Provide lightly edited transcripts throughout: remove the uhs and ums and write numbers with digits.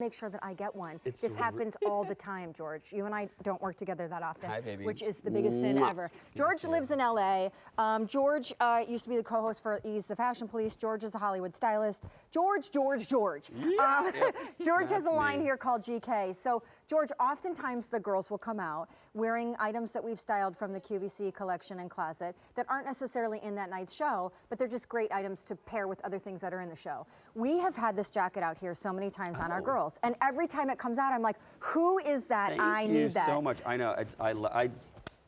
make sure that I get one. This happens all the time, George. You and I don't work together that often. Hi, baby. Which is the biggest sin ever. George lives in LA. George used to be the co-host for Ease the Fashion Police. George is a Hollywood stylist. George. Yeah. George has a line here called GK. So, George, oftentimes the girls will come out wearing items that we've styled from the QVC collection and closet that aren't necessarily in that night's show, but they're just great items to pair with other things that are in the show. We have had this jacket out here so many times on our girls, and every time it comes out, I'm like, who is that? I need that. Thank you so much. I know.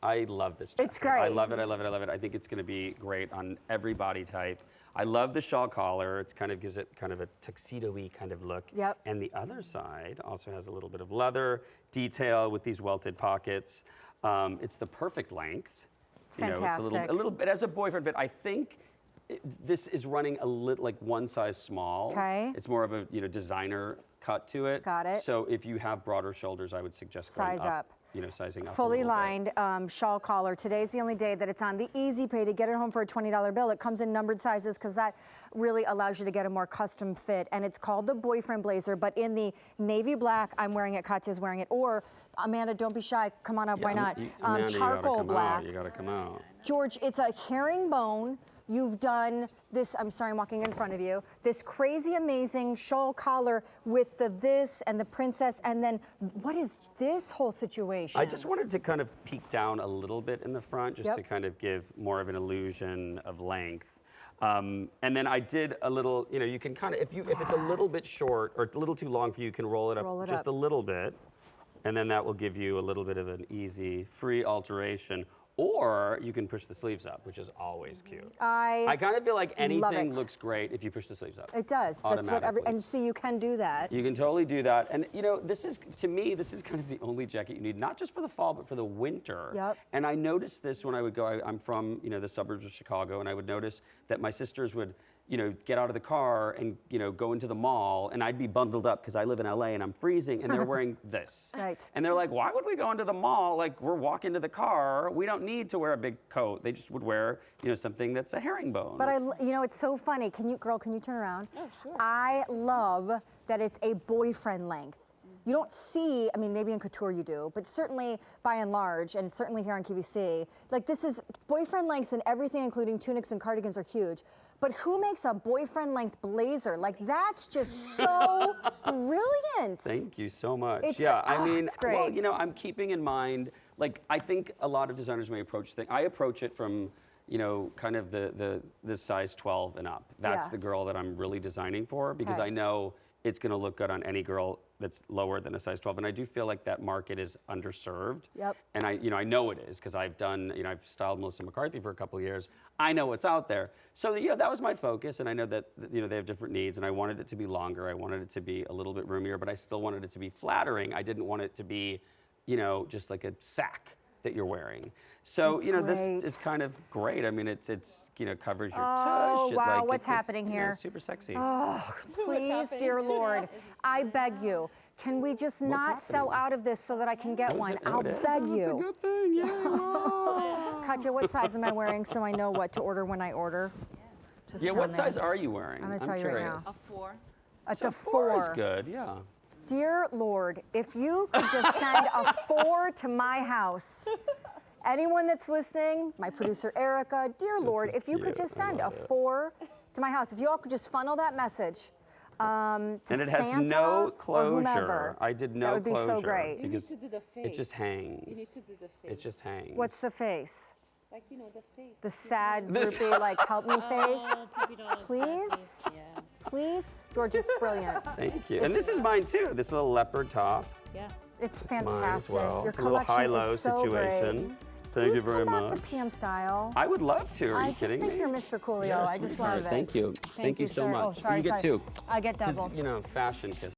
I love this jacket. It's great. I love it. I love it. I love it. I think it's going to be great on every body type. I love the shawl collar. It kind of gives it kind of a tuxedo-y kind of look. Yep. And the other side also has a little bit of leather detail with these welted pockets. It's the perfect length. Fantastic. You know, it's a little bit as a boyfriend fit. I think this is running a little like one size small. Okay. It's more of a designer cut to it. Got it. So if you have broader shoulders, I would suggest going size up. Sizing up. Fully lined shawl collar. Today's the only day that it's on the Easy Pay to get it home for a $20 bill. It comes in numbered sizes because that really allows you to get a more custom fit. And it's called the boyfriend blazer, but in the navy black, I'm wearing it, Katya's wearing it, or Amanda, don't be shy, come on up, why not? Amanda, charcoal black. You gotta come out. George, it's a herringbone. You've done this, I'm sorry, I'm walking in front of you, this crazy amazing shawl collar with the this and the princess, and then what is this whole situation? I just wanted to kind of peek down a little bit in the front, just to kind of give more of an illusion of length. And then I did a little, you can kind of, if it's a little bit short or a little too long for you, you can roll it up just a little bit, and then that will give you a little bit of an easy, free alteration. Or you can push the sleeves up, which is always cute. I kind of feel like anything looks great if you push the sleeves up. It does. That's what and see, you can do that. You can totally do that. And this is, to me, this is kind of the only jacket you need, not just for the fall, but for the winter. Yep. And I noticed this when I would go, I'm from, the suburbs of Chicago, and I would notice that my sisters would, get out of the car and, go into the mall, and I'd be bundled up because I live in LA and I'm freezing, and they're wearing this. Right. And they're like, why would we go into the mall? Like, we're walking to the car. We don't need to wear a big coat. They just would wear, something that's a herringbone. But it's so funny. Can you turn around? Oh, sure. I love that it's a boyfriend length. You don't see, maybe in couture you do, but certainly by and large, and certainly here on QVC, like this is boyfriend lengths and everything, including tunics and cardigans, are huge. But who makes a boyfriend length blazer? Like that's just so brilliant. Thank you so much. It's, it's great. Well, I'm keeping in mind, like I think a lot of designers may approach things. I approach it from, kind of the size 12 and up. That's the girl that I'm really designing for because I know it's going to look good on any girl that's lower than a size 12. And I do feel like that market is underserved. Yep. And I know it is because I've done, I've styled Melissa McCarthy for a couple of years. I know what's out there. So, that was my focus. And I know that, they have different needs. And I wanted it to be longer. I wanted it to be a little bit roomier, but I still wanted it to be flattering. I didn't want it to be, just like a sack that you're wearing. So, this is kind of great. It covers your tush. Oh, wow, what's happening here? Super sexy. Oh, please, dear Lord, I beg you. Can we just not sell out of this so that I can get one? I'll beg you. That's a good thing, yeah. Katya, what size am I wearing so I know what to order when I order? Just tell what me. size are you wearing? I'm going to tell you right now. A 4. It's a 4 is good, yeah. Dear Lord, if you could just send a 4 to my house. Anyone that's listening, my producer Erica, dear Lord, if you could just send a 4 to my house. If you all could just funnel that message to and it has Santa no or closure. whomever. I did no That would be closure. so great. You need to do the face. It just hangs. You need to do the face. It just hangs. What's the face? Like, the face. The sad, droopy, like, help me face? Puppy dog Please? face, yeah. Please? George, it's brilliant. Thank you. And this is mine too, this little leopard top. Yeah. It's Mine as fantastic. well. Your It's a little collection high-low is so situation. great. Thank you Please very come much. back to PM Style. I would love to. Are I you just kidding think me? you're Mr. Coolio. You're a I just sweetheart. love it. Thank you. Thank you so sir. much. Oh, sorry, you get sorry. 2. I get 'Cause, doubles. fashion kiss.